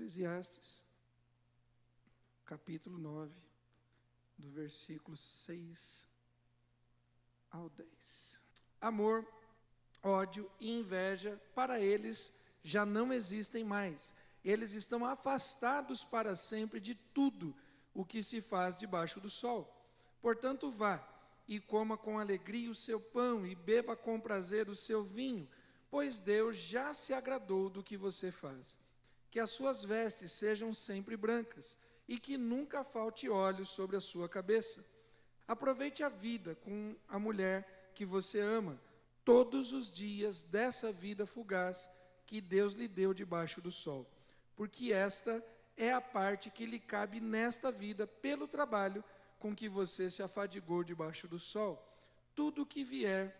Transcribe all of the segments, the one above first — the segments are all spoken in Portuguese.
Eclesiastes, capítulo 9, do versículo 6 ao 10. Amor, ódio e inveja, para eles já não existem mais. Eles estão afastados para sempre de tudo o que se faz debaixo do sol. Portanto, vá e coma com alegria o seu pão e beba com prazer o seu vinho, pois Deus já se agradou do que você faz. Que as suas vestes sejam sempre brancas e que nunca falte óleo sobre a sua cabeça. Aproveite a vida com a mulher que você ama, todos os dias dessa vida fugaz que Deus lhe deu debaixo do sol, porque esta é a parte que lhe cabe nesta vida pelo trabalho com que você se afadigou debaixo do sol. Tudo o que vier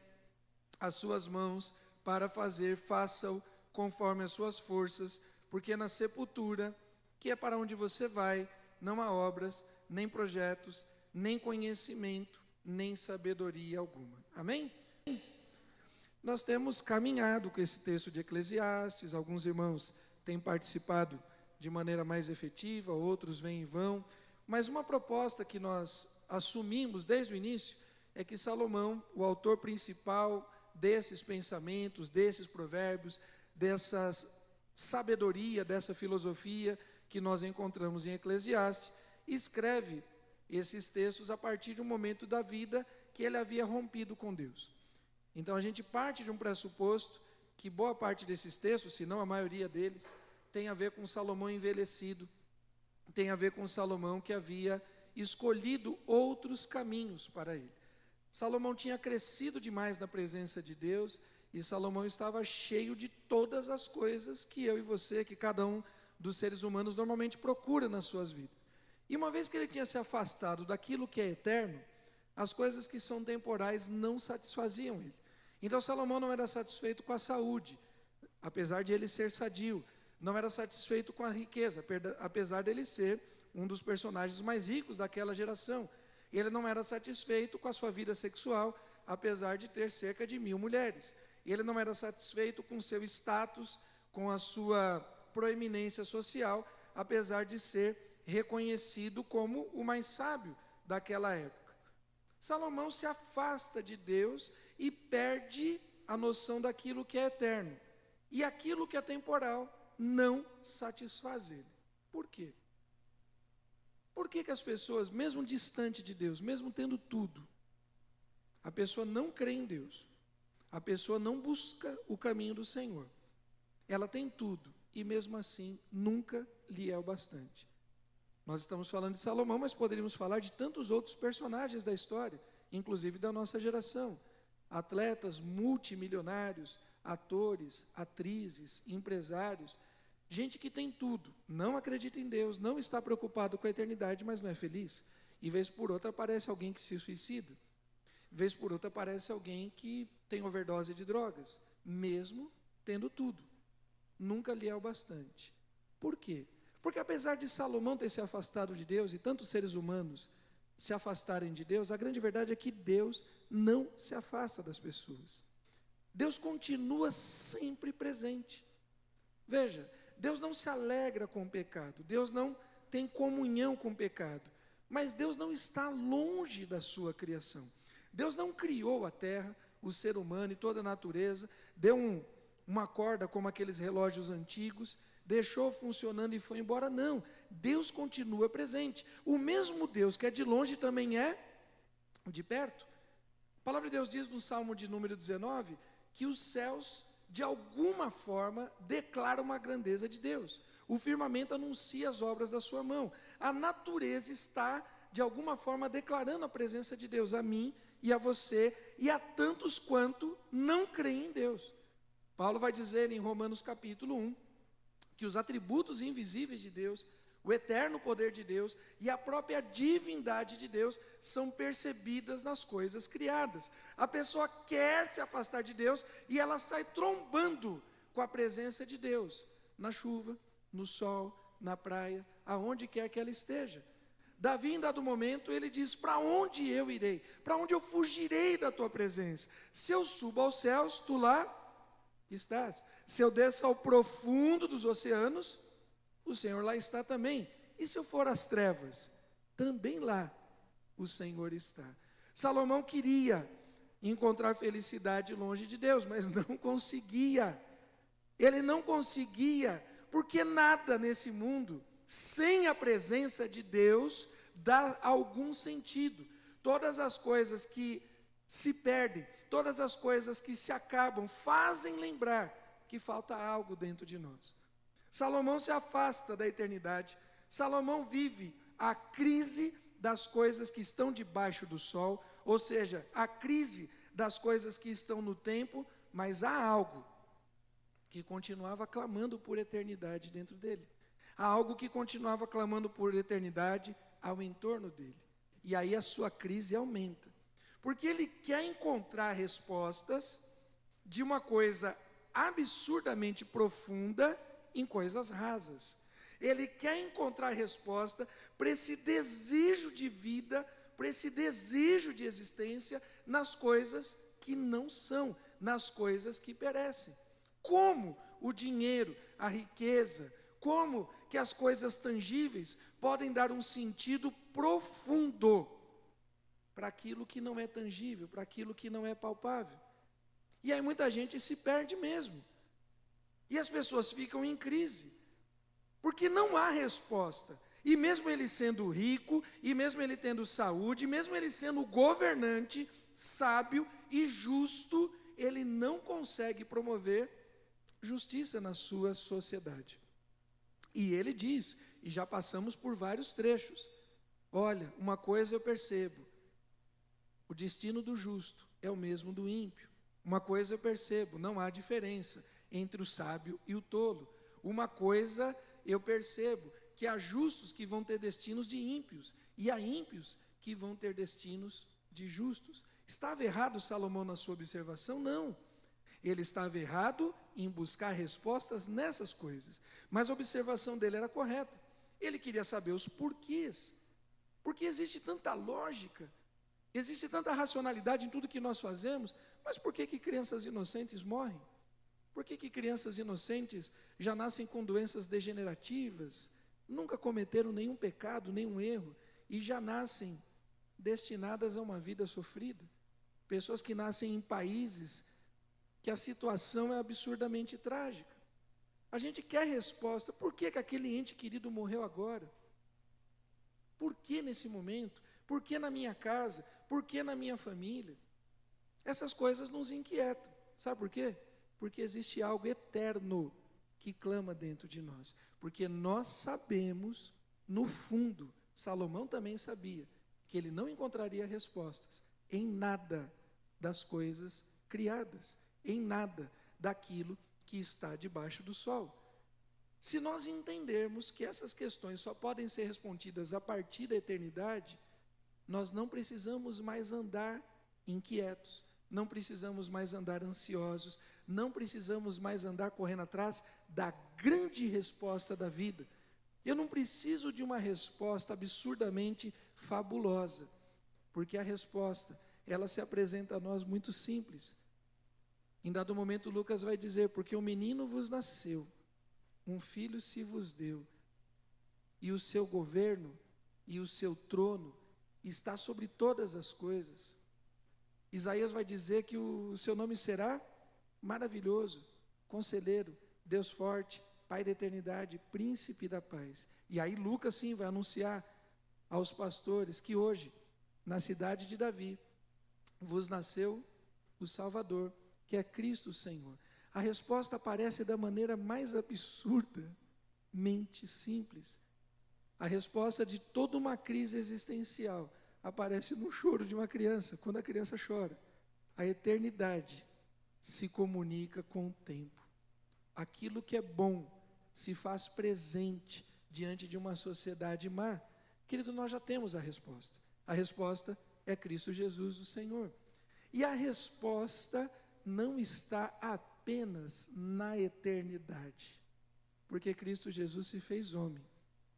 às suas mãos para fazer, faça-o conforme as suas forças, porque na sepultura, que é para onde você vai, não há obras, nem projetos, nem conhecimento, nem sabedoria alguma. Amém? Nós temos caminhado com esse texto de Eclesiastes, alguns irmãos têm participado de maneira mais efetiva, outros vêm e vão, mas uma proposta que nós assumimos desde o início é que Salomão, o autor principal desses pensamentos, desses provérbios, dessa sabedoria, dessa filosofia que nós encontramos em Eclesiastes, escreve esses textos a partir de um momento da vida que ele havia rompido com Deus. Então a gente parte de um pressuposto que boa parte desses textos, se não a maioria deles, tem a ver com Salomão envelhecido, tem a ver com Salomão que havia escolhido outros caminhos para ele. Salomão tinha crescido demais na presença de Deus e Salomão estava cheio de todas as coisas que eu e você, que cada um dos seres humanos normalmente procura nas suas vidas. E uma vez que ele tinha se afastado daquilo que é eterno, as coisas que são temporais não satisfaziam ele. Então Salomão não era satisfeito com a saúde, apesar de ele ser sadio. Não era satisfeito com a riqueza, apesar dele ser um dos personagens mais ricos daquela geração. Ele não era satisfeito com a sua vida sexual, apesar de ter cerca de 1000 mulheres. Ele não era satisfeito com seu status, com a sua proeminência social, apesar de ser reconhecido como o mais sábio daquela época. Salomão se afasta de Deus e perde a noção daquilo que é eterno. E aquilo que é temporal não satisfaz ele. Por quê? Por que as pessoas, mesmo distante de Deus, mesmo tendo tudo, a pessoa não crê em Deus, a pessoa não busca o caminho do Senhor, ela tem tudo e mesmo assim nunca lhe é o bastante? Nós estamos falando de Salomão, mas poderíamos falar de tantos outros personagens da história, inclusive da nossa geração. Atletas multimilionários, atores, atrizes, empresários, gente que tem tudo, não acredita em Deus, não está preocupado com a eternidade, mas não é feliz. E vez por outra aparece alguém que se suicida. Vez por outra aparece alguém que tem overdose de drogas, mesmo tendo tudo. Nunca lhe é o bastante. Por quê? Porque apesar de Salomão ter se afastado de Deus e tantos seres humanos se afastarem de Deus, a grande verdade é que Deus não se afasta das pessoas. Deus continua sempre presente. Veja, Deus não se alegra com o pecado, Deus não tem comunhão com o pecado, mas Deus não está longe da sua criação. Deus não criou a terra, o ser humano e toda a natureza, deu uma corda como aqueles relógios antigos, deixou funcionando e foi embora. Não, Deus continua presente. O mesmo Deus que é de longe também é de perto. A palavra de Deus diz no Salmo de número 19, que os céus, de alguma forma, declaram a grandeza de Deus. O firmamento anuncia as obras da sua mão. A natureza está, de alguma forma, declarando a presença de Deus a mim e a você, e a tantos quanto não creem em Deus. Paulo vai dizer em Romanos capítulo 1, que os atributos invisíveis de Deus, o eterno poder de Deus e a própria divindade de Deus são percebidas nas coisas criadas. A pessoa quer se afastar de Deus e ela sai trombando com a presença de Deus, na chuva, no sol, na praia, aonde quer que ela esteja. Davi, em dado momento, ele diz: para onde eu irei? Para onde eu fugirei da tua presença? Se eu subo aos céus, tu lá estás. Se eu desço ao profundo dos oceanos, o Senhor lá está também. E se eu for às trevas, também lá o Senhor está. Salomão queria encontrar felicidade longe de Deus, mas não conseguia. Ele não conseguia, porque nada nesse mundo, sem a presença de Deus, dá algum sentido. Todas as coisas que se perdem, todas as coisas que se acabam, fazem lembrar que falta algo dentro de nós. Salomão se afasta da eternidade. Salomão vive a crise das coisas que estão debaixo do sol, ou seja, a crise das coisas que estão no tempo, mas há algo que continuava clamando por eternidade dentro dele. Há algo que continuava clamando por eternidade ao entorno dele. E aí a sua crise aumenta. Porque ele quer encontrar respostas de uma coisa absurdamente profunda em coisas rasas. Ele quer encontrar resposta para esse desejo de vida, para esse desejo de existência nas coisas que não são, nas coisas que perecem. Como o dinheiro, a riqueza, como que as coisas tangíveis podem dar um sentido profundo para aquilo que não é tangível, para aquilo que não é palpável. E aí muita gente se perde mesmo. E as pessoas ficam em crise, porque não há resposta. E mesmo ele sendo rico, e mesmo ele tendo saúde, mesmo ele sendo governante, sábio e justo, ele não consegue promover justiça na sua sociedade. E ele diz, e já passamos por vários trechos, olha, uma coisa eu percebo, o destino do justo é o mesmo do ímpio. Uma coisa eu percebo, não há diferença entre o sábio e o tolo. Uma coisa eu percebo, que há justos que vão ter destinos de ímpios, e há ímpios que vão ter destinos de justos. Estava errado Salomão na sua observação? Não. Ele estava errado em buscar respostas nessas coisas, mas a observação dele era correta. Ele queria saber os porquês, porque existe tanta lógica, existe tanta racionalidade em tudo que nós fazemos, mas por que crianças inocentes morrem? Por que crianças inocentes já nascem com doenças degenerativas, nunca cometeram nenhum pecado, nenhum erro, e já nascem destinadas a uma vida sofrida? Pessoas que nascem em países que a situação é absurdamente trágica. A gente quer resposta. Por que aquele ente querido morreu agora? Por que nesse momento? Por que na minha casa? Por que na minha família? Essas coisas nos inquietam. Sabe por quê? Porque existe algo eterno que clama dentro de nós. Porque nós sabemos, no fundo, Salomão também sabia, que ele não encontraria respostas em nada das coisas criadas, em nada daquilo que está debaixo do sol. Se nós entendermos que essas questões só podem ser respondidas a partir da eternidade, nós não precisamos mais andar inquietos, não precisamos mais andar ansiosos, não precisamos mais andar correndo atrás da grande resposta da vida. Eu não preciso de uma resposta absurdamente fabulosa, porque a resposta, ela se apresenta a nós muito simples. Em dado momento, Lucas vai dizer, porque um menino vos nasceu, um filho se vos deu, e o seu governo e o seu trono está sobre todas as coisas. Isaías vai dizer que o seu nome será maravilhoso, conselheiro, Deus forte, Pai da eternidade, príncipe da paz. E aí Lucas sim vai anunciar aos pastores que hoje, na cidade de Davi, vos nasceu o Salvador, que é Cristo o Senhor. A resposta aparece da maneira mais absurdamente simples. A resposta de toda uma crise existencial aparece no choro de uma criança, quando a criança chora. A eternidade se comunica com o tempo. Aquilo que é bom se faz presente diante de uma sociedade má. Querido, nós já temos a resposta. A resposta é Cristo Jesus, o Senhor. E a resposta não está apenas na eternidade, porque Cristo Jesus se fez homem,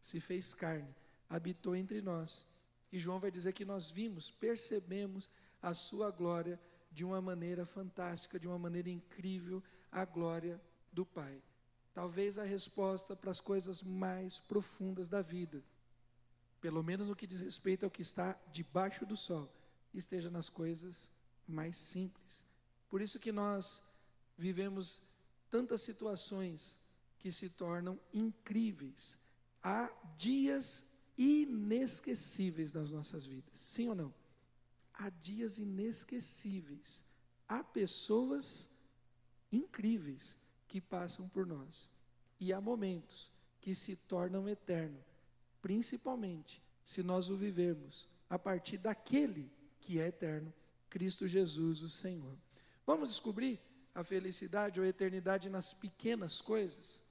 se fez carne, habitou entre nós. E João vai dizer que nós vimos, percebemos a sua glória de uma maneira fantástica, de uma maneira incrível, a glória do Pai. talvez a resposta para as coisas mais profundas da vida, pelo menos no que diz respeito ao que está debaixo do sol, esteja nas coisas mais simples. Por isso que nós vivemos tantas situações que se tornam incríveis. Há dias inesquecíveis nas nossas vidas, sim ou não? Há dias inesquecíveis. Há pessoas incríveis que passam por nós. E há momentos que se tornam eternos, principalmente se nós o vivermos a partir daquele que é eterno, Cristo Jesus, o Senhor. Vamos descobrir a felicidade ou a eternidade nas pequenas coisas?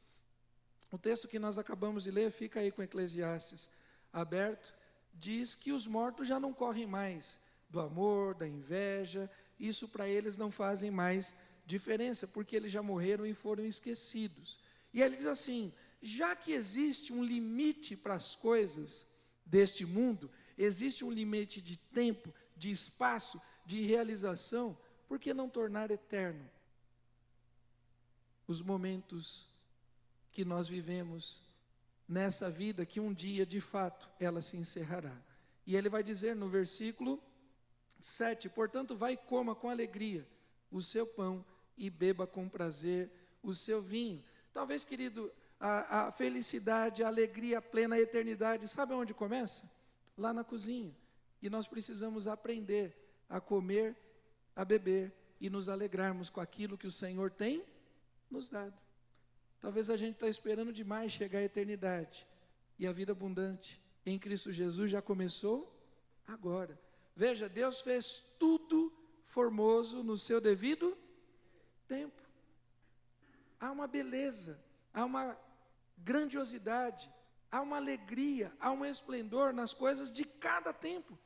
O texto que nós acabamos de ler, fica aí com Eclesiastes aberto, diz que os mortos já não correm mais do amor, da inveja, isso para eles não fazem mais diferença, porque eles já morreram e foram esquecidos. E ele diz assim: já que existe um limite para as coisas deste mundo, existe um limite de tempo, de espaço, de realização, por que não tornar eterno os momentos que nós vivemos nessa vida, que um dia, de fato, ela se encerrará? E ele vai dizer no versículo 7, portanto, vai e coma com alegria o seu pão e beba com prazer o seu vinho. Talvez, querido, a felicidade, a alegria plena, a eternidade, sabe onde começa? Lá na cozinha. E nós precisamos aprender a comer, a beber e nos alegrarmos com aquilo que o Senhor tem nos dado. Talvez a gente está esperando demais chegar à eternidade. E a vida abundante em Cristo Jesus já começou agora. Veja, Deus fez tudo formoso no seu devido tempo. Há uma beleza, há uma grandiosidade, há uma alegria, há um esplendor nas coisas de cada tempo.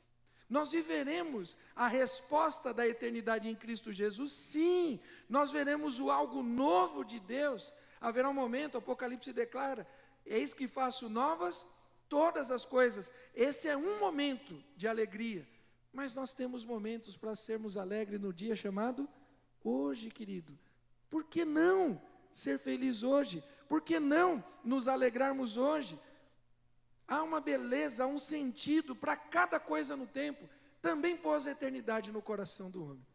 Nós viveremos a resposta da eternidade em Cristo Jesus, sim. Nós veremos o algo novo de Deus. Haverá um momento, o Apocalipse declara: eis que faço novas todas as coisas. Esse é um momento de alegria. Mas nós temos momentos para sermos alegres no dia chamado hoje, querido. Por que não ser feliz hoje? Por que não nos alegrarmos hoje? Há uma beleza, há um sentido para cada coisa no tempo. Também pôs a eternidade no coração do homem.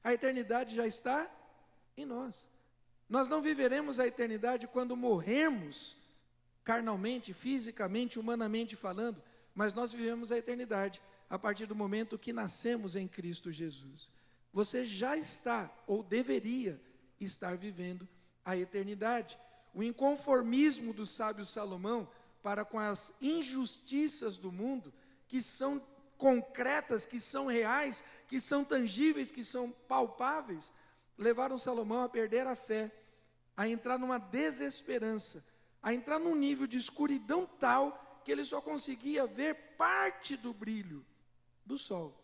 A eternidade já está em nós. Nós não viveremos a eternidade quando morrermos carnalmente, fisicamente, humanamente falando, mas nós vivemos a eternidade a partir do momento que nascemos em Cristo Jesus. Você já está, ou deveria estar vivendo a eternidade. O inconformismo do sábio Salomão para com as injustiças do mundo, que são concretas, que são reais, que são tangíveis, que são palpáveis, levaram Salomão a perder a fé, a entrar numa desesperança, a entrar num nível de escuridão tal que ele só conseguia ver parte do brilho do sol,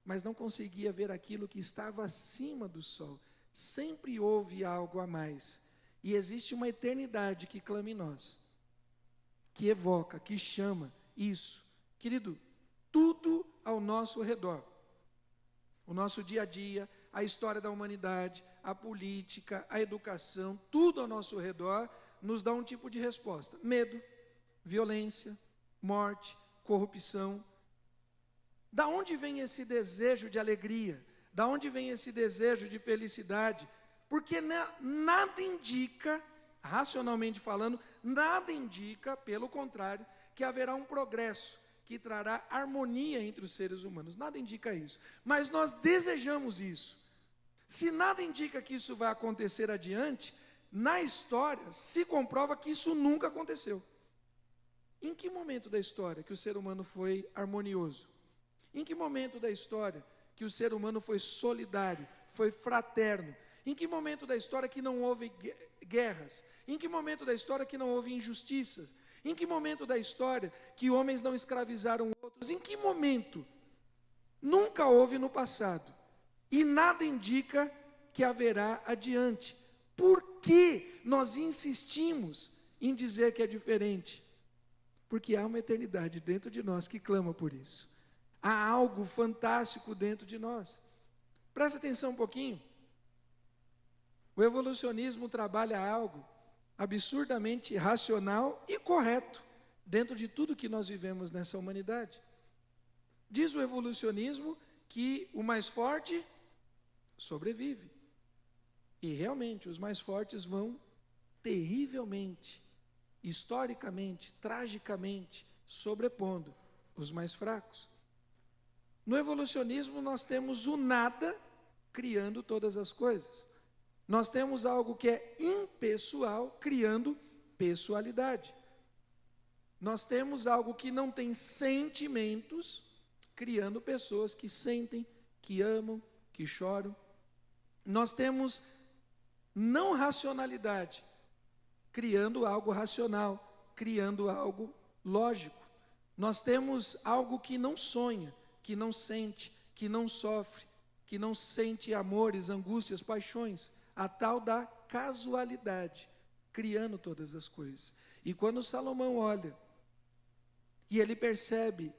mas não conseguia ver aquilo que estava acima do sol. Sempre houve algo a mais, e existe uma eternidade que clama em nós, que evoca, que chama isso. Querido, tudo ao nosso redor, o nosso dia a dia, a história da humanidade, a política, a educação, tudo ao nosso redor nos dá um tipo de resposta: medo, violência, morte, corrupção. Da onde vem esse desejo de alegria? Da onde vem esse desejo de felicidade? Porque nada indica, racionalmente falando, nada indica, pelo contrário, que haverá um progresso que trará harmonia entre os seres humanos. Nada indica isso. Mas nós desejamos isso. Se nada indica que isso vai acontecer adiante, na história se comprova que isso nunca aconteceu. Em que momento da história que o ser humano foi harmonioso? Em que momento da história que o ser humano foi solidário, foi fraterno? Em que momento da história que não houve guerras? Em que momento da história que não houve injustiças? Em que momento da história que homens não escravizaram outros? Em que momento? Nunca houve no passado. E nada indica que haverá adiante. Por que nós insistimos em dizer que é diferente? Porque há uma eternidade dentro de nós que clama por isso. Há algo fantástico dentro de nós. Presta atenção um pouquinho. O evolucionismo trabalha algo absurdamente racional e correto dentro de tudo que nós vivemos nessa humanidade. Diz o evolucionismo que o mais forte sobrevive. E realmente os mais fortes vão terrivelmente, historicamente, tragicamente, sobrepondo os mais fracos. No evolucionismo nós temos o nada criando todas as coisas. Nós temos algo que é impessoal criando pessoalidade. Nós temos algo que não tem sentimentos criando pessoas que sentem, que amam, que choram. Nós temos não racionalidade criando algo racional, criando algo lógico. Nós temos algo que não sonha, que não sente, que não sofre, que não sente amores, angústias, paixões, a tal da casualidade, criando todas as coisas. E quando Salomão olha, e ele percebe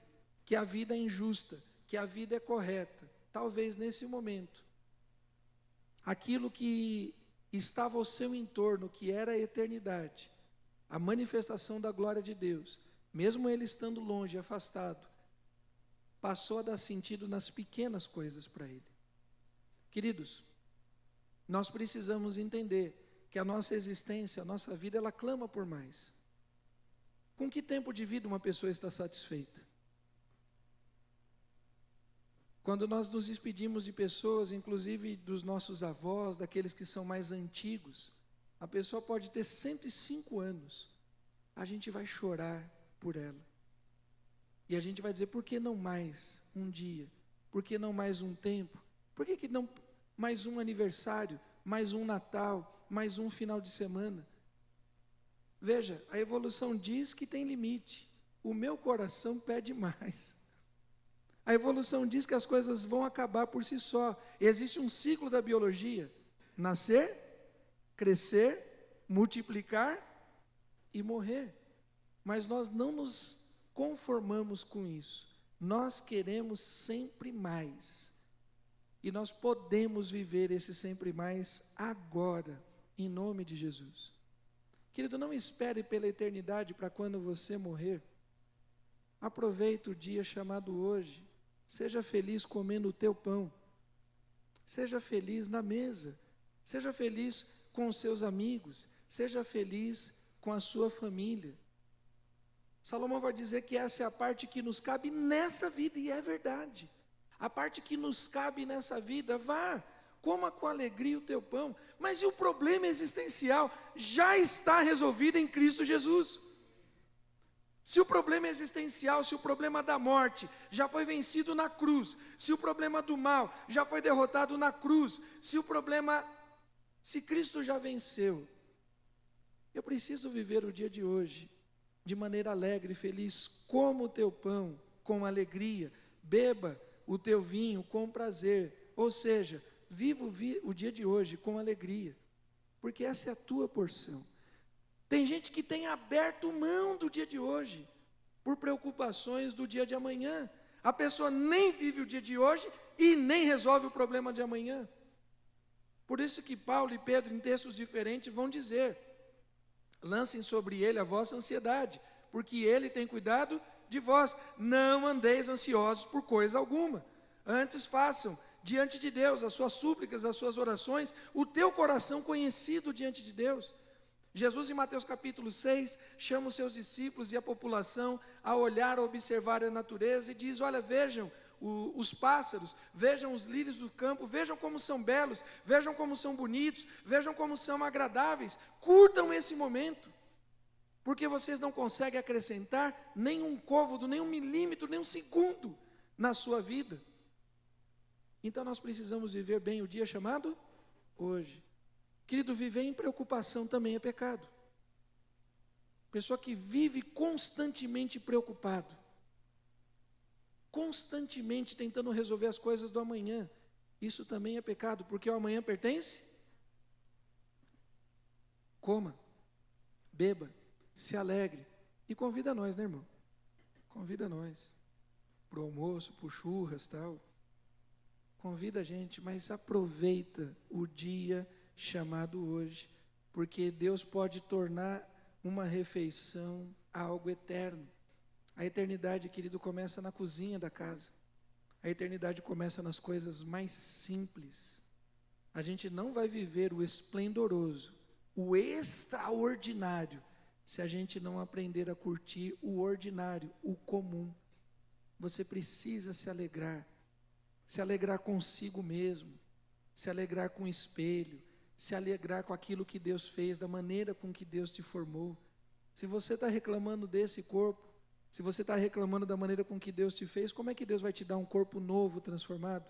que a vida é injusta, que a vida é correta, talvez nesse momento, aquilo que estava ao seu entorno, que era a eternidade, a manifestação da glória de Deus, mesmo ele estando longe, afastado, passou a dar sentido nas pequenas coisas para ele. Queridos, nós precisamos entender que a nossa existência, a nossa vida, ela clama por mais. Com que tempo de vida uma pessoa está satisfeita? Quando nós nos despedimos de pessoas, inclusive dos nossos avós, daqueles que são mais antigos, a pessoa pode ter 105 anos, a gente vai chorar por ela. E a gente vai dizer, por que não mais um dia? Por que não mais um tempo? Por que não mais um aniversário, mais um Natal, mais um final de semana? Veja, a evolução diz que tem limite. O meu coração pede mais. A evolução diz que as coisas vão acabar por si só. Existe um ciclo da biologia: nascer, crescer, multiplicar e morrer. Mas nós não nos conformamos com isso. Nós queremos sempre mais. E nós podemos viver esse sempre mais agora, em nome de Jesus. Querido, não espere pela eternidade para quando você morrer. Aproveite o dia chamado hoje. Seja feliz comendo o teu pão. Seja feliz na mesa. Seja feliz com os seus amigos. Seja feliz com a sua família. Salomão vai dizer que essa é a parte que nos cabe nessa vida, e é verdade. A parte que nos cabe nessa vida, vá, coma com alegria o teu pão. Mas e o problema existencial já está resolvido em Cristo Jesus. Se o problema existencial, se o problema da morte já foi vencido na cruz, se o problema do mal já foi derrotado na cruz, se Cristo já venceu, eu preciso viver o dia de hoje de maneira alegre e feliz. Coma o teu pão com alegria, beba o teu vinho com prazer, ou seja, viva o dia de hoje com alegria, porque essa é a tua porção. Tem gente que tem aberto mão do dia de hoje, por preocupações do dia de amanhã. A pessoa nem vive o dia de hoje e nem resolve o problema de amanhã. Por isso que Paulo e Pedro, em textos diferentes, vão dizer: lancem sobre ele a vossa ansiedade, porque ele tem cuidado de vós. Não andeis ansiosos por coisa alguma, antes façam diante de Deus as suas súplicas, as suas orações, o teu coração conhecido diante de Deus. Jesus, em Mateus capítulo 6, chama os seus discípulos e a população a olhar, a observar a natureza, e diz: olha, vejam os pássaros, vejam os lírios do campo, vejam como são belos, vejam como são bonitos, vejam como são agradáveis, curtam esse momento, porque vocês não conseguem acrescentar nem um côvado, nem um milímetro, nem um segundo na sua vida. Então nós precisamos viver bem o dia chamado hoje. Querido, viver em preocupação também é pecado. Pessoa que vive constantemente preocupado, constantemente tentando resolver as coisas do amanhã, isso também é pecado, porque o amanhã pertence. Coma, beba, se alegre e convida nós, né, irmão? Convida nós para o almoço, para o churras, tal. Convida a gente, mas aproveita o dia chamado hoje, porque Deus pode tornar uma refeição algo eterno. A eternidade, querido, começa na cozinha da casa. A eternidade começa nas coisas mais simples. A gente não vai viver o esplendoroso, o extraordinário, se a gente não aprender a curtir o ordinário, o comum. Você precisa se alegrar consigo mesmo, se alegrar com o espelho, se alegrar com aquilo que Deus fez, da maneira com que Deus te formou. Se você está reclamando desse corpo, se você está reclamando da maneira com que Deus te fez, como é que Deus vai te dar um corpo novo, transformado?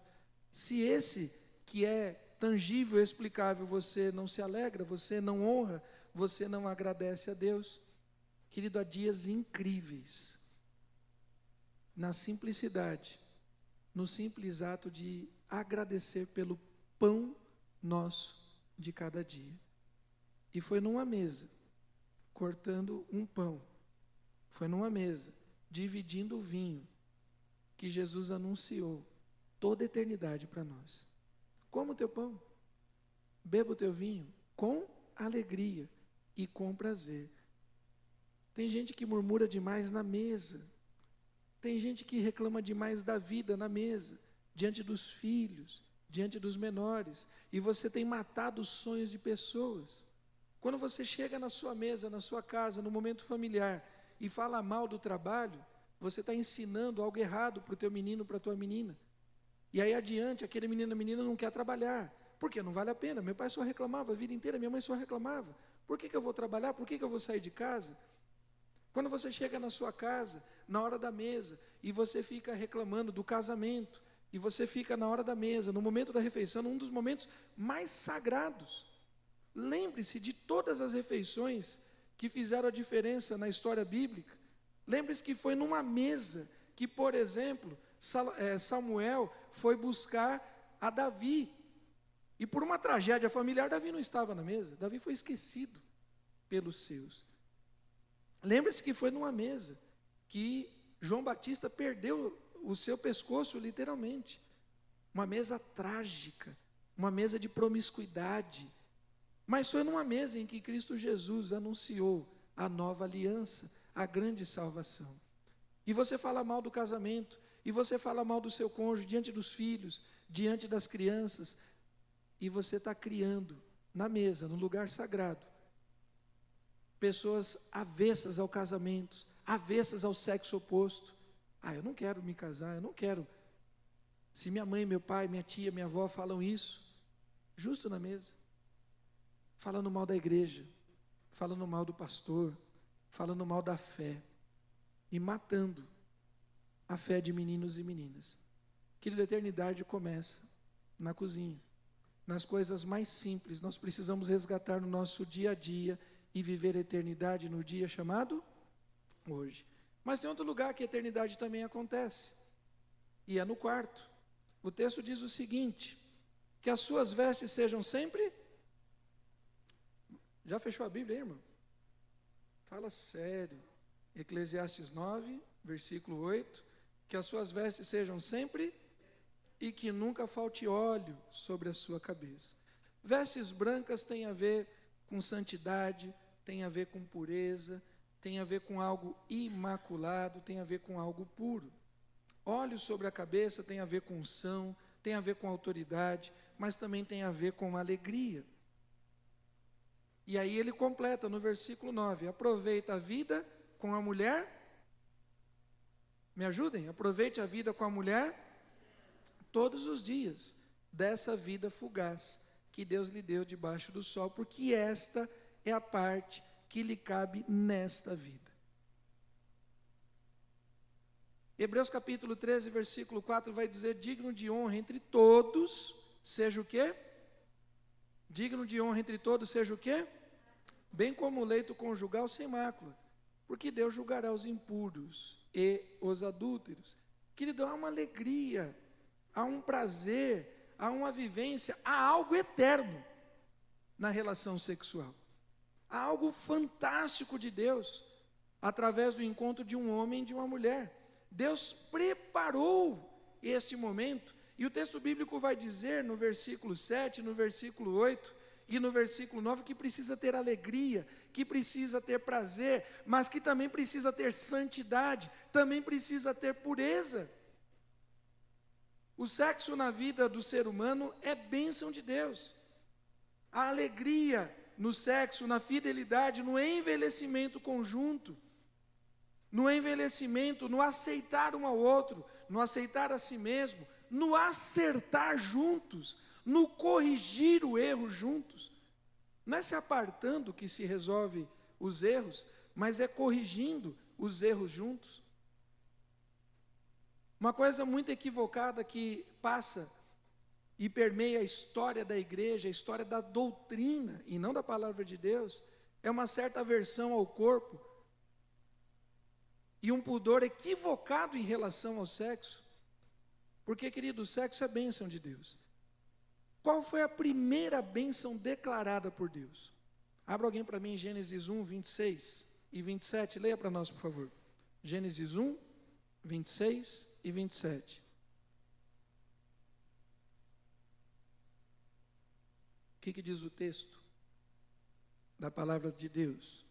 Se esse que é tangível, explicável, você não se alegra, você não honra, você não agradece a Deus. Querido, há dias incríveis, na simplicidade, no simples ato de agradecer pelo pão nosso de cada dia. E foi numa mesa, cortando um pão, foi numa mesa, dividindo o vinho, que Jesus anunciou toda a eternidade para nós. Coma o teu pão, beba o teu vinho, com alegria e com prazer. Tem gente que murmura demais na mesa, tem gente que reclama demais da vida na mesa, diante dos filhos, diante dos menores, e você tem matado os sonhos de pessoas. Quando você chega na sua mesa, na sua casa, no momento familiar, e fala mal do trabalho, você está ensinando algo errado para o teu menino, para a tua menina. E aí adiante, aquele menino ou menina não quer trabalhar. Por quê? Não vale a pena. Meu pai só reclamava a vida inteira, minha mãe só reclamava. Por que eu vou trabalhar? Por que eu vou sair de casa? Quando você chega na sua casa, na hora da mesa, e você fica reclamando do casamento, e você fica na hora da mesa, no momento da refeição, um dos momentos mais sagrados. Lembre-se de todas as refeições que fizeram a diferença na história bíblica. Lembre-se que foi numa mesa que, por exemplo, Samuel foi buscar a Davi. E por uma tragédia familiar, Davi não estava na mesa. Davi foi esquecido pelos seus. Lembre-se que foi numa mesa que João Batista perdeu o seu pescoço, literalmente. Uma mesa trágica, uma mesa de promiscuidade. Mas foi numa mesa em que Cristo Jesus anunciou a nova aliança, a grande salvação. E você fala mal do casamento, e você fala mal do seu cônjuge, diante dos filhos, diante das crianças, e você está criando na mesa, no lugar sagrado, pessoas avessas ao casamento, avessas ao sexo oposto. Eu não quero me casar, eu não quero. Se minha mãe, meu pai, minha tia, minha avó falam isso, justo na mesa, falando mal da igreja, falando mal do pastor, falando mal da fé, e matando a fé de meninos e meninas. Querido, a eternidade começa na cozinha, nas coisas mais simples. Nós precisamos resgatar no nosso dia a dia e viver a eternidade no dia chamado hoje. Mas tem outro lugar que a eternidade também acontece, e é no quarto. O texto diz o seguinte: que as suas vestes sejam sempre... Já fechou a Bíblia aí, irmão? Fala sério. Eclesiastes 9, versículo 8, que as suas vestes sejam sempre e que nunca falte óleo sobre a sua cabeça. Vestes brancas têm a ver com santidade, tem a ver com pureza, tem a ver com algo imaculado, tem a ver com algo puro. Óleo sobre a cabeça tem a ver com unção, tem a ver com autoridade, mas também tem a ver com alegria. E aí ele completa no versículo 9, aproveita a vida com a mulher, me ajudem? Aproveite a vida com a mulher todos os dias dessa vida fugaz que Deus lhe deu debaixo do sol, porque esta é a parte que lhe cabe nesta vida. Hebreus capítulo 13, versículo 4 vai dizer, digno de honra entre todos, seja o quê? Digno de honra entre todos, seja o quê? Bem como o leito conjugal sem mácula, porque Deus julgará os impuros e os adúlteros. Querido, há uma alegria, há um prazer, há uma vivência, há algo eterno na relação sexual. Há algo fantástico de Deus, através do encontro de um homem e de uma mulher. Deus preparou este momento, e o texto bíblico vai dizer no versículo 7, no versículo 8, e no versículo 9, que precisa ter alegria, que precisa ter prazer, mas que também precisa ter santidade, também precisa ter pureza. O sexo na vida do ser humano é bênção de Deus. A alegria no sexo, na fidelidade, no envelhecimento conjunto, no envelhecimento, no aceitar um ao outro, no aceitar a si mesmo, no acertar juntos, no corrigir o erro juntos. Não é se apartando que se resolve os erros, mas é corrigindo os erros juntos. Uma coisa muito equivocada que passa e permeia a história da igreja, a história da doutrina, e não da palavra de Deus, é uma certa aversão ao corpo e um pudor equivocado em relação ao sexo. Porque, querido, o sexo é bênção de Deus. Qual foi a primeira bênção declarada por Deus? Abra alguém para mim em Gênesis 1, 26 e 27. Leia para nós, por favor. Gênesis 1, 26 e 27. O que diz o texto da palavra de Deus?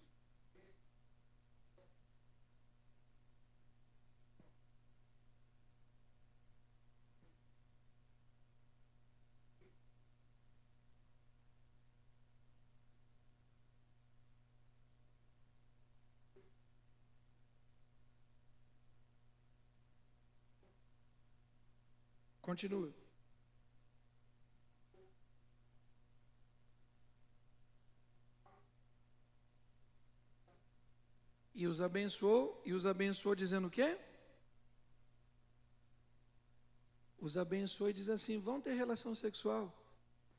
Continua. E os abençoou dizendo o quê? Os abençoou e diz assim: vão ter relação sexual.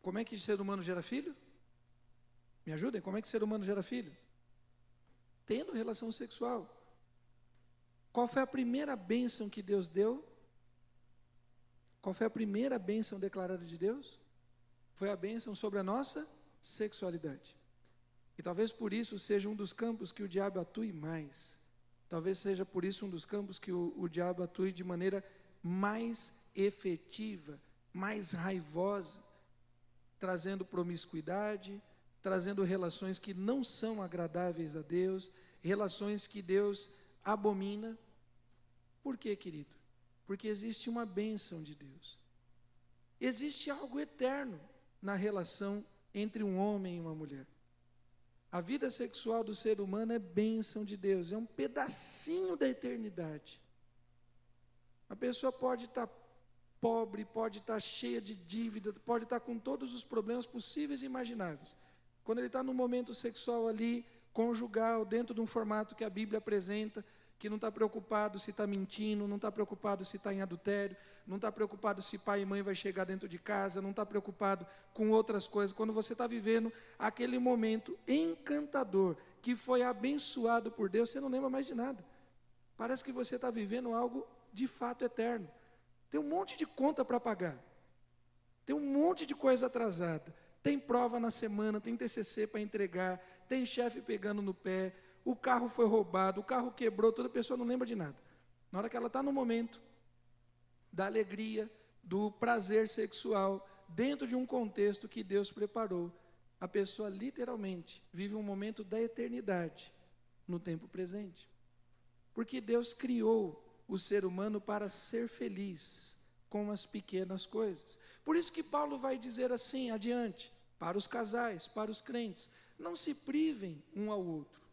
Como é que ser humano gera filho? Me ajudem, como é que ser humano gera filho? Tendo relação sexual. Qual foi a primeira bênção que Deus deu? Qual foi a primeira bênção declarada de Deus? Foi a bênção sobre a nossa sexualidade. E talvez por isso seja um dos campos que o diabo atue mais. Talvez seja por isso um dos campos que o diabo atue de maneira mais efetiva, mais raivosa, trazendo promiscuidade, trazendo relações que não são agradáveis a Deus, relações que Deus abomina. Por quê, querido? Porque existe uma bênção de Deus. Existe algo eterno na relação entre um homem e uma mulher. A vida sexual do ser humano é bênção de Deus, é um pedacinho da eternidade. A pessoa pode estar pobre, pode estar cheia de dívida, pode estar com todos os problemas possíveis e imagináveis. Quando ele está no momento sexual ali, conjugal, dentro de um formato que a Bíblia apresenta, que não está preocupado se está mentindo, não está preocupado se está em adultério, não está preocupado se pai e mãe vai chegar dentro de casa, não está preocupado com outras coisas. Quando você está vivendo aquele momento encantador, que foi abençoado por Deus, você não lembra mais de nada. Parece que você está vivendo algo de fato eterno. Tem um monte de conta para pagar, tem um monte de coisa atrasada, tem prova na semana, tem TCC para entregar, tem chefe pegando no pé, o carro foi roubado, o carro quebrou, toda pessoa não lembra de nada. Na hora que ela está no momento da alegria, do prazer sexual, dentro de um contexto que Deus preparou, a pessoa literalmente vive um momento da eternidade no tempo presente. Porque Deus criou o ser humano para ser feliz com as pequenas coisas. Por isso que Paulo vai dizer assim adiante, para os casais, para os crentes: não se privem um ao outro.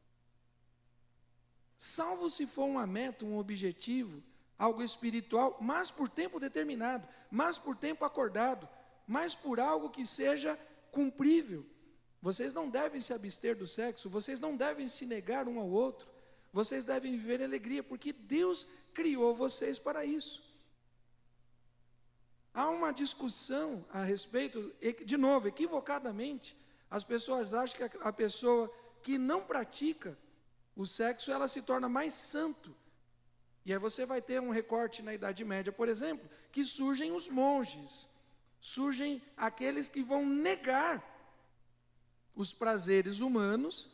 Salvo se for uma meta, um objetivo, algo espiritual, mas por tempo determinado, mas por tempo acordado, mas por algo que seja cumprível. Vocês não devem se abster do sexo, vocês não devem se negar um ao outro, vocês devem viver em alegria, porque Deus criou vocês para isso. Há uma discussão a respeito, de novo, equivocadamente, as pessoas acham que a pessoa que não pratica o sexo, ela se torna mais santo. E aí você vai ter um recorte na Idade Média, por exemplo, que surgem os monges, surgem aqueles que vão negar os prazeres humanos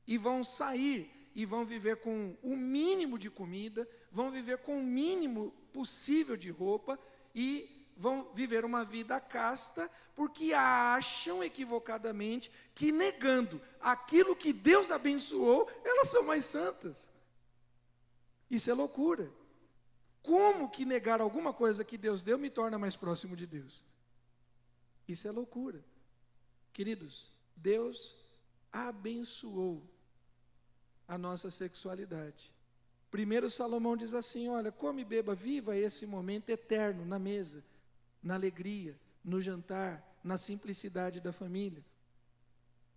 e vão sair e vão viver com o mínimo de comida, vão viver com o mínimo possível de roupa e vão viver uma vida casta porque acham equivocadamente que negando aquilo que Deus abençoou, elas são mais santas. Isso é loucura. Como que negar alguma coisa que Deus deu me torna mais próximo de Deus? Isso é loucura. Queridos, Deus abençoou a nossa sexualidade. Primeiro Salomão diz assim, olha, come e beba, viva esse momento eterno na mesa, na alegria, no jantar, na simplicidade da família.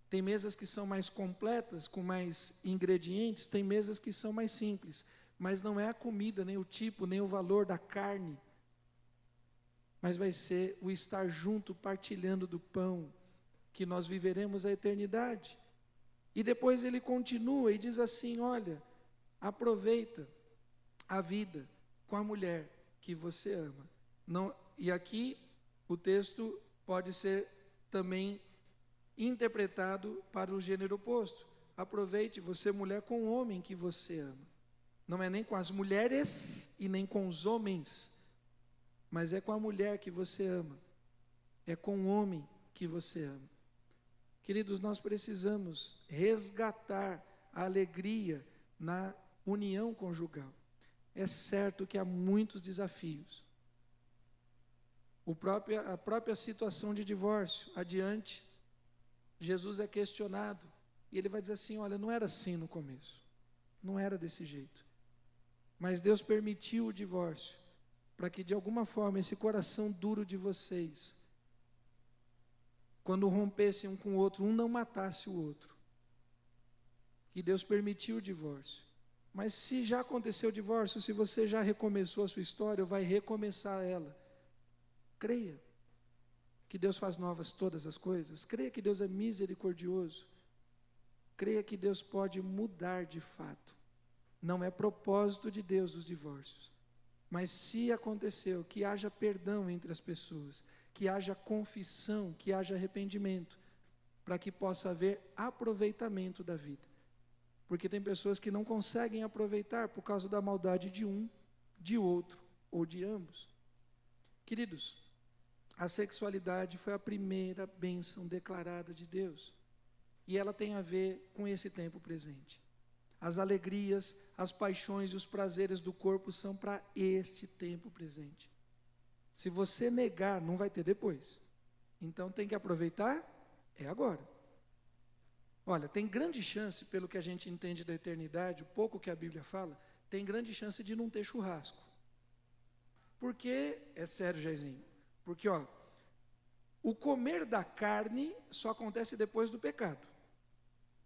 Tem mesas que são mais completas, com mais ingredientes, tem mesas que são mais simples, mas não é a comida, nem o tipo, nem o valor da carne, mas vai ser o estar junto, partilhando do pão, que nós viveremos a eternidade. E depois ele continua e diz assim, olha, aproveita a vida com a mulher que você ama. Não, e aqui o texto pode ser também interpretado para o gênero oposto. Aproveite você, mulher, com o homem que você ama. Não é nem com as mulheres e nem com os homens, mas é com a mulher que você ama. É com o homem que você ama. Queridos, nós precisamos resgatar a alegria na união conjugal. É certo que há muitos desafios. A própria situação de divórcio, adiante, Jesus é questionado, e ele vai dizer assim, olha, não era assim no começo, não era desse jeito, mas Deus permitiu o divórcio, para que de alguma forma esse coração duro de vocês, quando rompessem um com o outro, um não matasse o outro, e Deus permitiu o divórcio. Mas se já aconteceu o divórcio, se você já recomeçou a sua história, ou vai recomeçar ela, creia que Deus faz novas todas as coisas, creia que Deus é misericordioso, creia que Deus pode mudar de fato. Não é propósito de Deus os divórcios, mas se aconteceu, que haja perdão entre as pessoas, que haja confissão, que haja arrependimento, para que possa haver aproveitamento da vida. Porque tem pessoas que não conseguem aproveitar por causa da maldade de um, de outro ou de ambos. Queridos, a sexualidade foi a primeira bênção declarada de Deus. E ela tem a ver com esse tempo presente. As alegrias, as paixões e os prazeres do corpo são para este tempo presente. Se você negar, não vai ter depois. Então tem que aproveitar, é agora. Olha, tem grande chance, pelo que a gente entende da eternidade, o pouco que a Bíblia fala, tem grande chance de não ter churrasco. Porque, é sério, Jairzinho, porque, o comer da carne só acontece depois do pecado.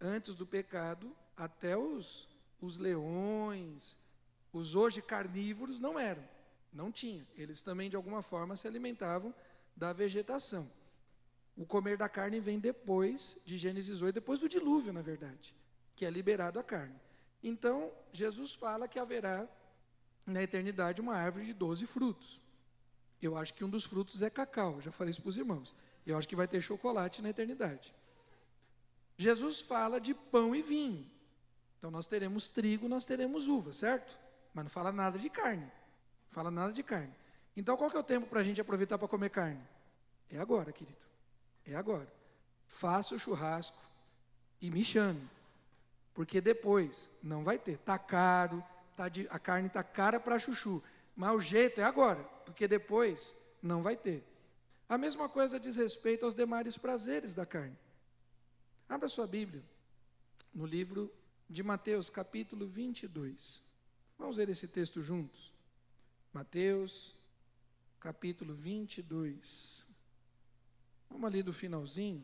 Antes do pecado, até os leões, os hoje carnívoros não eram, não tinha. Eles também, de alguma forma, se alimentavam da vegetação. O comer da carne vem depois de Gênesis 8, depois do dilúvio, na verdade, que é liberado a carne. Então, Jesus fala que haverá, na eternidade, uma árvore de 12 frutos. Eu acho que um dos frutos é cacau, já falei isso para os irmãos. Eu acho que vai ter chocolate na eternidade. Jesus fala de pão e vinho. Então, nós teremos trigo, nós teremos uva, certo? Mas não fala nada de carne. Não fala nada de carne. Então, qual que é o tempo para a gente aproveitar para comer carne? É agora, querido. É agora. Faça o churrasco e me chame. Porque depois não vai ter. Está caro, a carne está cara para chuchu. Mas o jeito é agora, porque depois não vai ter. A mesma coisa diz respeito aos demais prazeres da carne. Abra sua Bíblia no livro de Mateus, capítulo 22. Vamos ler esse texto juntos. Mateus, capítulo 22. Vamos ali do finalzinho.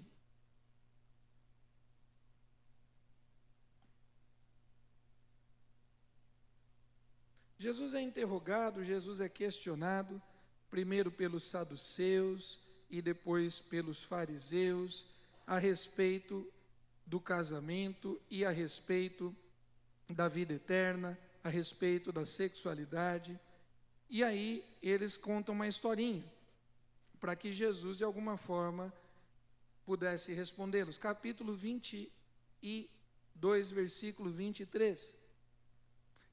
Jesus é interrogado, Jesus é questionado, primeiro pelos saduceus e depois pelos fariseus, a respeito do casamento e a respeito da vida eterna, a respeito da sexualidade. E aí eles contam uma historinha, para que Jesus, de alguma forma, pudesse respondê-los. Capítulo 22, versículo 23.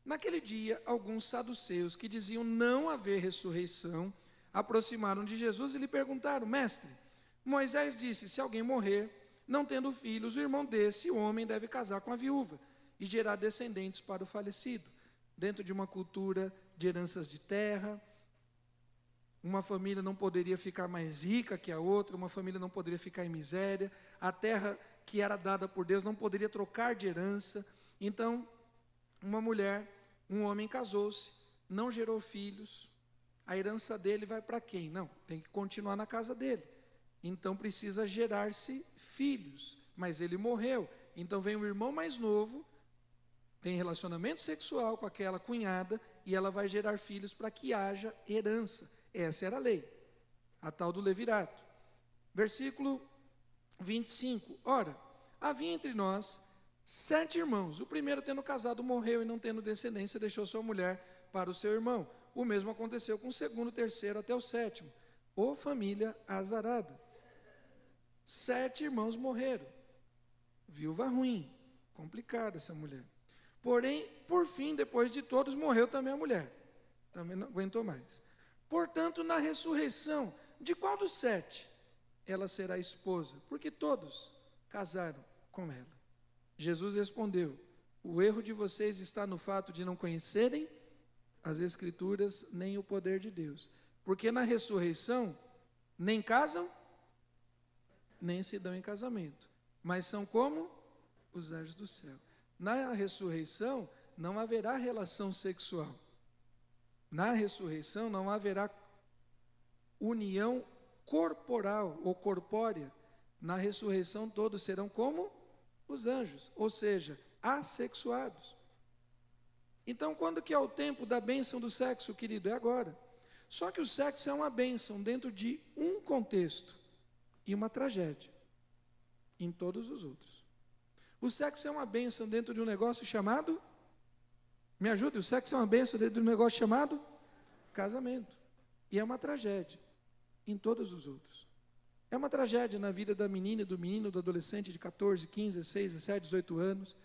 Naquele dia, alguns saduceus que diziam não haver ressurreição, aproximaram de Jesus e lhe perguntaram: Mestre, Moisés disse, se alguém morrer, não tendo filhos, o irmão desse homem deve casar com a viúva e gerar descendentes para o falecido. Dentro de uma cultura de heranças de terra, uma família não poderia ficar mais rica que a outra, uma família não poderia ficar em miséria, a terra que era dada por Deus não poderia trocar de herança. Então, um homem casou-se, não gerou filhos, a herança dele vai para quem? Não, tem que continuar na casa dele. Então precisa gerar-se filhos, mas ele morreu. Então vem o irmão mais novo, tem relacionamento sexual com aquela cunhada, e ela vai gerar filhos para que haja herança. Essa era a lei, a tal do levirato. Versículo 25. Ora, havia entre nós 7 irmãos. O primeiro, tendo casado, morreu e não tendo descendência, deixou sua mulher para o seu irmão. O mesmo aconteceu com o segundo, o terceiro, até o 7º. Ô família azarada. 7 irmãos morreram. Viúva ruim, complicada essa mulher. Porém, por fim, depois de todos, morreu também a mulher. Também não aguentou mais. Portanto, na ressurreição, de qual dos 7 ela será esposa? Porque todos casaram com ela. Jesus respondeu: o erro de vocês está no fato de não conhecerem as Escrituras nem o poder de Deus. Porque na ressurreição, nem casam, nem se dão em casamento, mas são como os anjos do céu. Na ressurreição, não haverá relação sexual. Na ressurreição, não haverá união corporal ou corpórea. Na ressurreição, todos serão como os anjos, ou seja, assexuados. Então, quando que é o tempo da bênção do sexo, querido? É agora. Só que o sexo é uma bênção dentro de um contexto e uma tragédia em todos os outros. O sexo é uma bênção dentro de um negócio chamado, me ajude, o sexo é uma bênção dentro de um negócio chamado casamento. E é uma tragédia em todos os outros. É uma tragédia na vida da menina e do menino, do adolescente de 14, 15, 16, 17, 18 anos,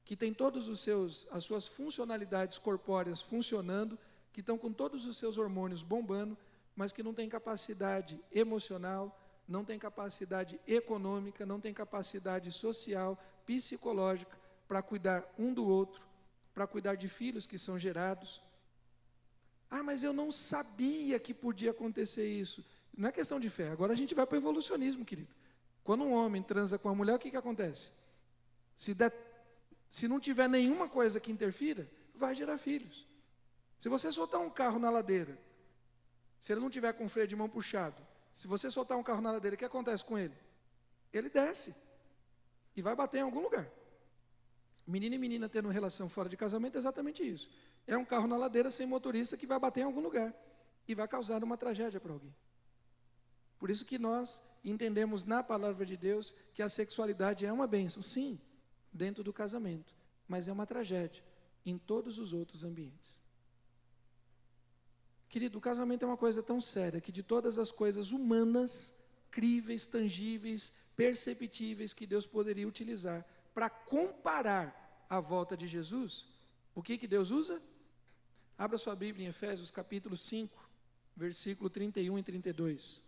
que tem todos as suas funcionalidades corpóreas funcionando, que estão com todos os seus hormônios bombando, mas que não tem capacidade emocional, não tem capacidade econômica, não tem capacidade social, psicológica, para cuidar um do outro, para cuidar de filhos que são gerados. Ah, mas eu não sabia que podia acontecer isso. Não é questão de fé. Agora a gente vai para o evolucionismo, querido. Quando um homem transa com a mulher, o que acontece? Se não tiver nenhuma coisa que interfira, vai gerar filhos. Se você soltar um carro na ladeira, se ele não tiver com o freio de mão puxado, se você soltar um carro na ladeira, o que acontece com ele? Ele desce e vai bater em algum lugar. Menino e menina tendo relação fora de casamento é exatamente isso. É um carro na ladeira sem motorista que vai bater em algum lugar e vai causar uma tragédia para alguém. Por isso que nós entendemos na palavra de Deus que a sexualidade é uma bênção, sim, dentro do casamento, mas é uma tragédia em todos os outros ambientes. Querido, o casamento é uma coisa tão séria que de todas as coisas humanas, críveis, tangíveis, perceptíveis que Deus poderia utilizar para comparar a volta de Jesus, o que Deus usa? Abra sua Bíblia em Efésios capítulo 5, versículo 31 e 32.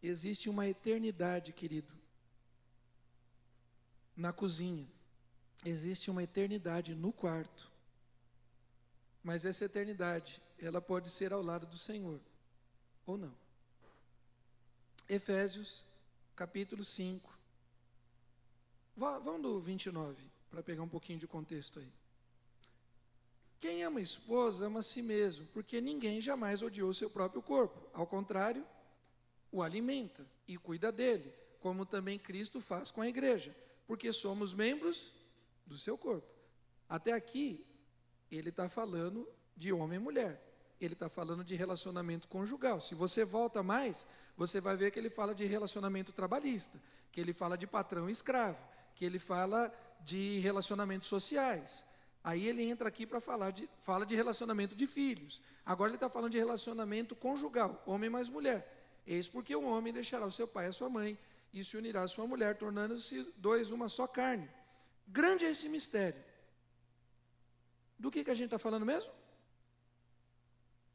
Existe uma eternidade, querido, na cozinha. Existe uma eternidade no quarto. Mas essa eternidade, ela pode ser ao lado do Senhor, ou não. Efésios, capítulo 5. Vamos do 29, para pegar um pouquinho de contexto aí. Quem ama a esposa, ama a si mesmo, porque ninguém jamais odiou seu próprio corpo. Ao contrário, o alimenta e cuida dele, como também Cristo faz com a igreja, porque somos membros do seu corpo. Até aqui, ele está falando de homem e mulher. Ele está falando de relacionamento conjugal. Se você volta mais, você vai ver que ele fala de relacionamento trabalhista, que ele fala de patrão e escravo, que ele fala de relacionamentos sociais. Aí ele entra aqui para fala de relacionamento de filhos. Agora ele está falando de relacionamento conjugal, homem mais mulher. Eis porque o homem deixará o seu pai e a sua mãe, e se unirá à sua mulher, tornando-se dois uma só carne. Grande é esse mistério. Do que a gente está falando mesmo?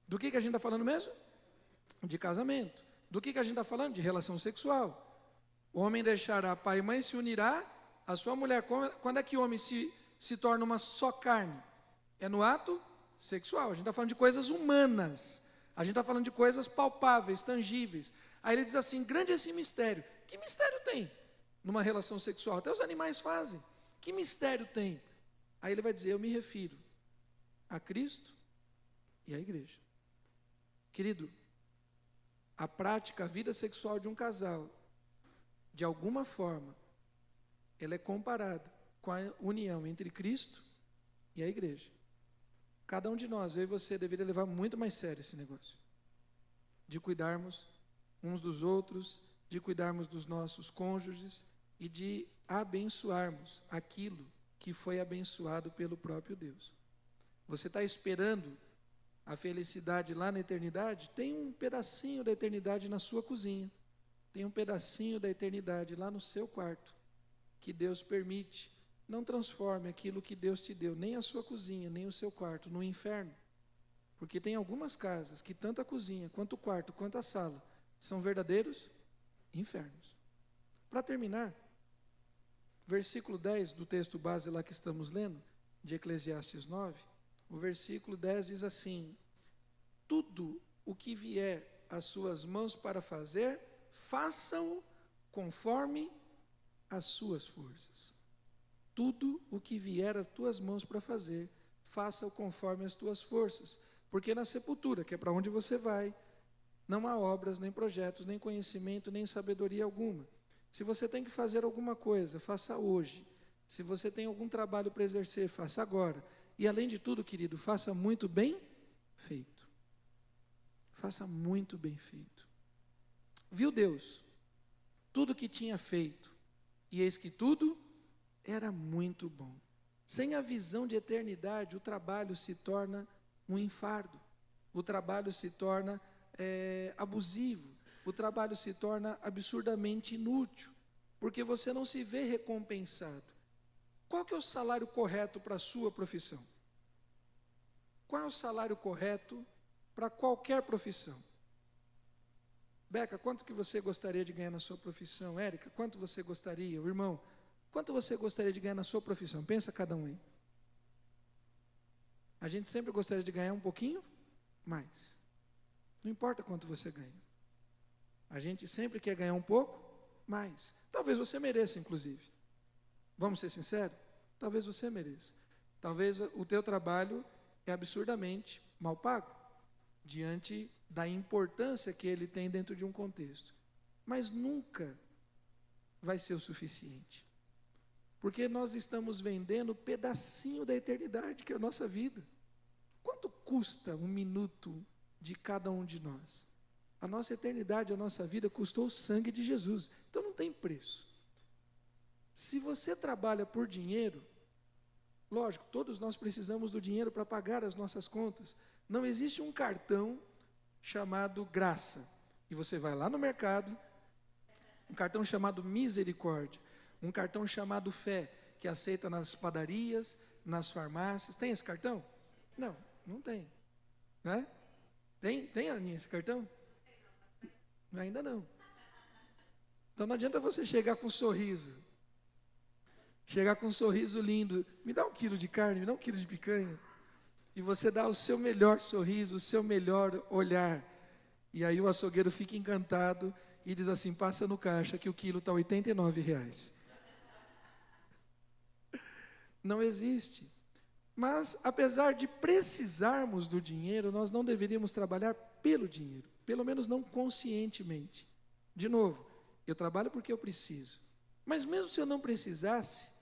Do que a gente está falando mesmo? De casamento. Do que a gente está falando? De relação sexual. O homem deixará pai e mãe, se unirá à sua mulher. Quando é que o homem se torna uma só carne? É no ato sexual. A gente está falando de coisas humanas. A gente está falando de coisas palpáveis, tangíveis. Aí ele diz assim, grande esse mistério. Que mistério tem numa relação sexual? Até os animais fazem. Que mistério tem? Aí ele vai dizer, eu me refiro a Cristo e à igreja. Querido, a prática, a vida sexual de um casal, de alguma forma, ela é comparada com a união entre Cristo e a igreja. Cada um de nós, eu e você, deveria levar muito mais sério esse negócio. De cuidarmos uns dos outros, de cuidarmos dos nossos cônjuges e de abençoarmos aquilo que foi abençoado pelo próprio Deus. Você está esperando a felicidade lá na eternidade? Tem um pedacinho da eternidade na sua cozinha. Tem um pedacinho da eternidade lá no seu quarto, que Deus permite. Não transforme aquilo que Deus te deu, nem a sua cozinha, nem o seu quarto, no inferno. Porque tem algumas casas que tanto a cozinha, quanto o quarto, quanto a sala, são verdadeiros infernos. Para terminar, versículo 10 do texto base lá que estamos lendo, de Eclesiastes 9, o versículo 10 diz assim, tudo o que vier às suas mãos para fazer, façam conforme as suas forças. Tudo o que vier às tuas mãos para fazer, faça-o conforme as tuas forças. Porque na sepultura, que é para onde você vai, não há obras, nem projetos, nem conhecimento, nem sabedoria alguma. Se você tem que fazer alguma coisa, faça hoje. Se você tem algum trabalho para exercer, faça agora. E além de tudo, querido, faça muito bem feito. Faça muito bem feito. Viu Deus? Tudo que tinha feito. E eis que tudo era muito bom. Sem a visão de eternidade, o trabalho se torna um enfardo. O trabalho se torna abusivo. O trabalho se torna absurdamente inútil. Porque você não se vê recompensado. Qual que é o salário correto para a sua profissão? Qual é o salário correto para qualquer profissão? Beca, quanto que você gostaria de ganhar na sua profissão? Érica, quanto você gostaria? O irmão, quanto você gostaria de ganhar na sua profissão? Pensa cada um aí. A gente sempre gostaria de ganhar um pouquinho mais. Não importa quanto você ganha. A gente sempre quer ganhar um pouco mais. Talvez você mereça, inclusive. Vamos ser sinceros? Talvez você mereça. Talvez o teu trabalho é absurdamente mal pago, diante da importância que ele tem dentro de um contexto. Mas nunca vai ser o suficiente. Porque nós estamos vendendo um pedacinho da eternidade, que é a nossa vida. Quanto custa um minuto de cada um de nós? A nossa eternidade, a nossa vida custou o sangue de Jesus. Então não tem preço. Se você trabalha por dinheiro, lógico, todos nós precisamos do dinheiro para pagar as nossas contas. Não existe um cartão chamado graça. E você vai lá no mercado, um cartão chamado misericórdia, um cartão chamado fé, que aceita nas padarias, nas farmácias. Tem esse cartão? Não, não tem. Né? Tem, Aninha, esse cartão? Ainda não. Então não adianta você chegar com um sorriso. Chegar com um sorriso lindo, me dá 1 quilo de carne, me dá 1 quilo de picanha. E você dá o seu melhor sorriso, o seu melhor olhar. E aí o açougueiro fica encantado e diz assim, passa no caixa que o quilo está R$89. Não existe. Mas, apesar de precisarmos do dinheiro, nós não deveríamos trabalhar pelo dinheiro. Pelo menos não conscientemente. De novo, eu trabalho porque eu preciso. Mas mesmo se eu não precisasse,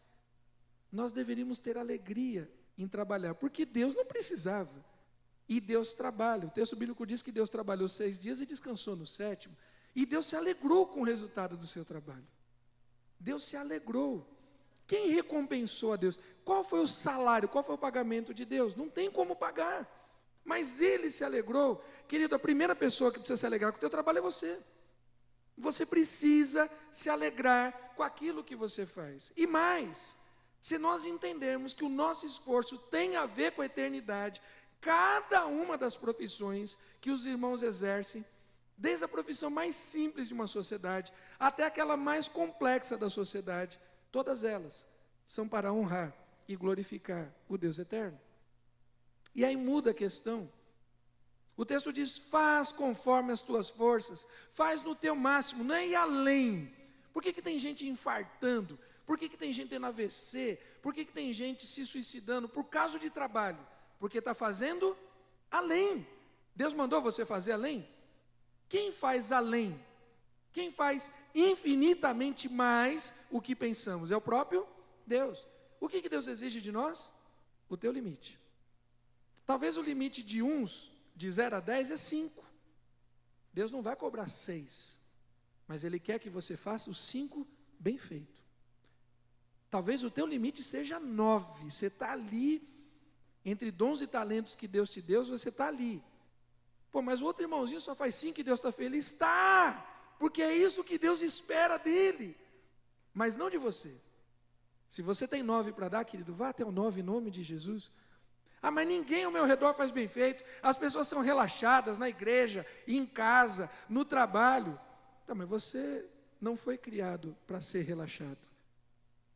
nós deveríamos ter alegria em trabalhar, porque Deus não precisava, e Deus trabalha. O texto bíblico diz que Deus trabalhou 6 dias e descansou no 7º, e Deus se alegrou com o resultado do seu trabalho. Deus se alegrou. Quem recompensou a Deus? Qual foi o salário, qual foi o pagamento de Deus? Não tem como pagar, mas Ele se alegrou. Querido, a primeira pessoa que precisa se alegrar com o teu trabalho é você. Você precisa se alegrar com aquilo que você faz. E mais, Se nós entendermos que o nosso esforço tem a ver com a eternidade, cada uma das profissões que os irmãos exercem, desde a profissão mais simples de uma sociedade até aquela mais complexa da sociedade, todas elas são para honrar e glorificar o Deus eterno. E aí muda a questão. O texto diz: faz conforme as tuas forças, faz no teu máximo, não é ir além. Por que tem gente infartando? Por que tem gente tendo AVC? Por que tem gente se suicidando por causa de trabalho? Porque está fazendo além. Deus mandou você fazer além? Quem faz além? Quem faz infinitamente mais o que pensamos? É o próprio Deus. O que Deus exige de nós? O teu limite. Talvez o limite de uns, de 0 a 10, é 5. Deus não vai cobrar 6, mas Ele quer que você faça os 5 bem feito. Talvez o teu limite seja 9, você está ali, entre dons e talentos que Deus te deu, você está ali. Pô, mas o outro irmãozinho só faz 5 e Deus está feliz. Está, porque é isso que Deus espera dele, mas não de você. Se você tem 9 para dar, querido, vá até o 9 em nome de Jesus. Ah, mas ninguém ao meu redor faz bem feito, as pessoas são relaxadas na igreja, em casa, no trabalho. Tá, mas você não foi criado para ser relaxado.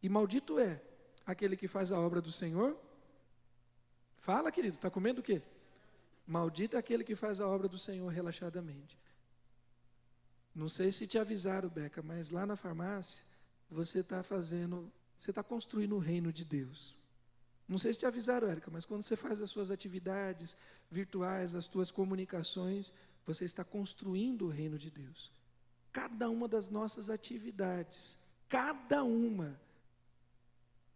E maldito é aquele que faz a obra do Senhor. Fala, querido, está comendo o quê? Maldito é aquele que faz a obra do Senhor relaxadamente. Não sei se te avisaram, Beca, mas lá na farmácia, você está construindo o reino de Deus. Não sei se te avisaram, Érica, mas quando você faz as suas atividades virtuais, as suas comunicações, você está construindo o reino de Deus. Cada uma das nossas atividades, cada uma,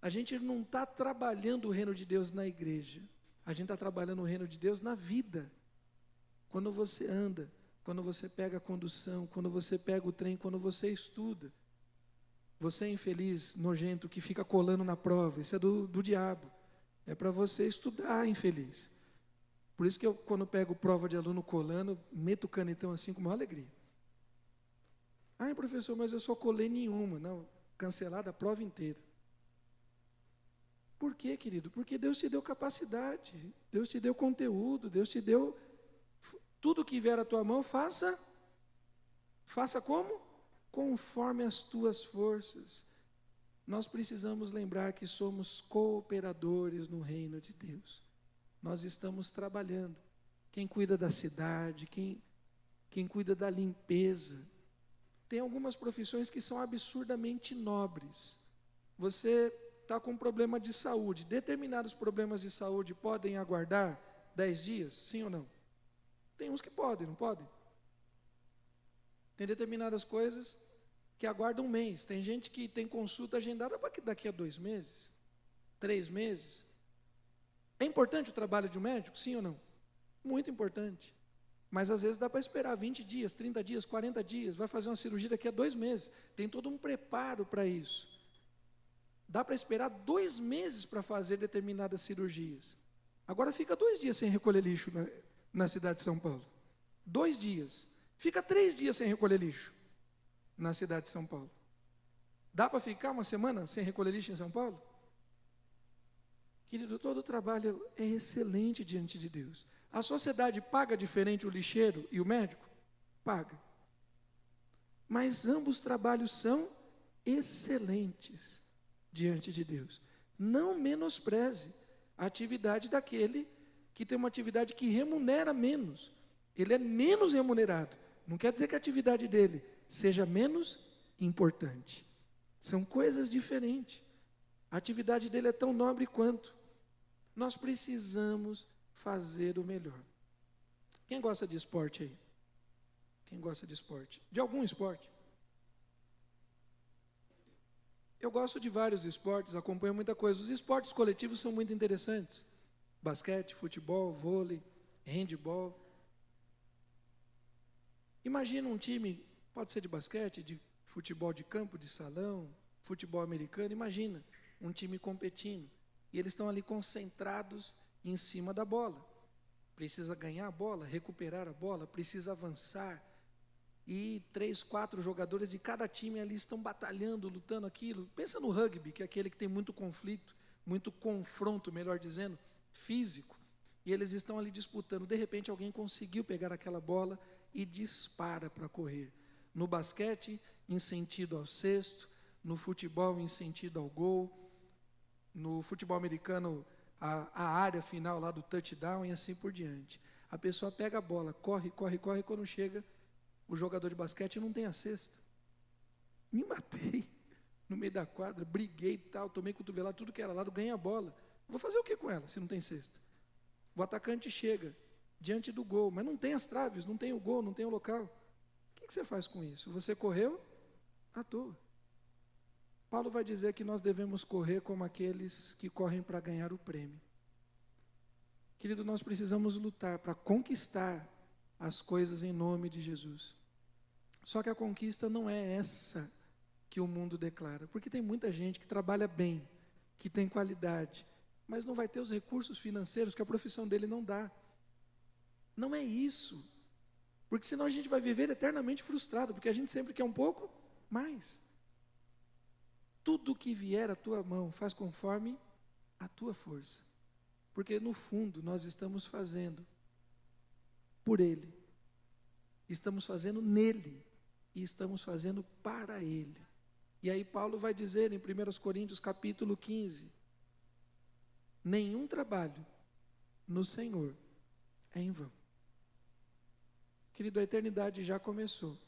a gente não está trabalhando o reino de Deus na igreja, a gente está trabalhando o reino de Deus na vida. Quando você anda, quando você pega a condução, quando você pega o trem, quando você estuda. Você é infeliz, nojento, que fica colando na prova, isso é do diabo. É para você estudar, infeliz. Por isso que eu, quando pego prova de aluno colando, meto o canetão assim com maior alegria. Ai, professor, mas eu só colei nenhuma. Não, cancelada a prova inteira. Por quê, querido? Porque Deus te deu capacidade, Deus te deu conteúdo, Deus te deu tudo que vier à tua mão, faça como? Conforme as tuas forças. Nós precisamos lembrar que somos cooperadores no reino de Deus. Nós estamos trabalhando. Quem cuida da cidade, quem cuida da limpeza. Tem algumas profissões que são absurdamente nobres. Você está com um problema de saúde. Determinados problemas de saúde podem aguardar 10 dias? Sim ou não? Tem uns que podem, não podem? Tem determinadas coisas que aguardam um mês. Tem gente que tem consulta agendada para daqui a 2 meses, 3 meses. É importante o trabalho de um médico? Sim ou não? Muito importante. Mas às vezes dá para esperar 20 dias, 30 dias, 40 dias. Vai fazer uma cirurgia daqui a 2 meses. Tem todo um preparo para isso. Dá para esperar 2 meses para fazer determinadas cirurgias. Agora fica 2 dias sem recolher lixo na cidade de São Paulo. 2 dias. Fica 3 dias sem recolher lixo na cidade de São Paulo. Dá para ficar 1 semana sem recolher lixo em São Paulo? Querido, todo o trabalho é excelente diante de Deus. A sociedade paga diferente o lixeiro e o médico? Paga. Mas ambos trabalhos são excelentes diante de Deus. Não menospreze a atividade daquele que tem uma atividade que remunera menos. Ele é menos remunerado. Não quer dizer que a atividade dele seja menos importante. São coisas diferentes. A atividade dele é tão nobre quanto. Nós precisamos fazer o melhor. Quem gosta de esporte aí? Quem gosta de esporte? De algum esporte? Eu gosto de vários esportes, acompanho muita coisa. Os esportes coletivos são muito interessantes. Basquete, futebol, vôlei, handebol. Imagina um time, pode ser de basquete, de futebol de campo, de salão, futebol americano. Imagina um time competindo. E eles estão ali concentrados em cima da bola. Precisa ganhar a bola, recuperar a bola, precisa avançar. e 3, 4 jogadores de cada time ali estão batalhando, lutando aquilo. Pensa no rugby, que é aquele que tem muito conflito, muito confronto, melhor dizendo, físico. E eles estão ali disputando. De repente alguém conseguiu pegar aquela bola e dispara para correr. No basquete, em sentido ao cesto. No futebol, em sentido ao gol. No futebol americano, a área final lá do touchdown e assim por diante. A pessoa pega a bola, corre, corre, corre, quando chega, o jogador de basquete não tem a cesta. Me matei no meio da quadra, briguei e tal, tomei cotovelado, tudo que era lado, ganhei a bola. Vou fazer o que com ela, se não tem cesta? O atacante chega diante do gol, mas não tem as traves, não tem o gol, não tem o local. O que você faz com isso? Você correu à toa. Paulo vai dizer que nós devemos correr como aqueles que correm para ganhar o prêmio. Querido, nós precisamos lutar para conquistar as coisas em nome de Jesus. Só que a conquista não é essa que o mundo declara, porque tem muita gente que trabalha bem, que tem qualidade, mas não vai ter os recursos financeiros que a profissão dele não dá. Não é isso, porque senão a gente vai viver eternamente frustrado, porque a gente sempre quer um pouco mais. Tudo que vier à tua mão, faz conforme a tua força, porque no fundo nós estamos fazendo por Ele, estamos fazendo nele e estamos fazendo para Ele. E aí Paulo vai dizer em 1 Coríntios capítulo 15, nenhum trabalho no Senhor é em vão. Querido, a eternidade já começou,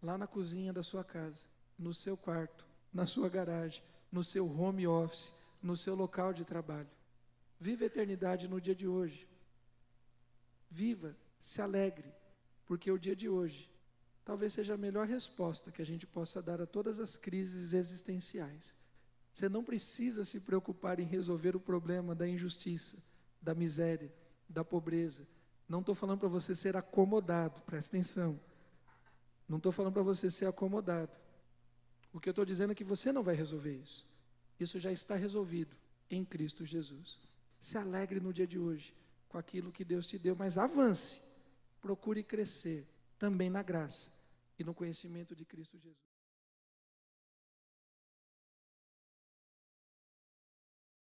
lá na cozinha da sua casa, no seu quarto, na sua garagem, no seu home office, no seu local de trabalho. Viva a eternidade no dia de hoje. Viva, se alegre, porque o dia de hoje talvez seja a melhor resposta que a gente possa dar a todas as crises existenciais. Você não precisa se preocupar em resolver o problema da injustiça, da miséria, da pobreza. Não estou falando para você ser acomodado, presta atenção. Não estou falando para você ser acomodado. O que eu estou dizendo é que você não vai resolver isso. Isso já está resolvido em Cristo Jesus. Se alegre no dia de hoje com aquilo que Deus te deu, mas avance. Procure crescer também na graça e no conhecimento de Cristo Jesus.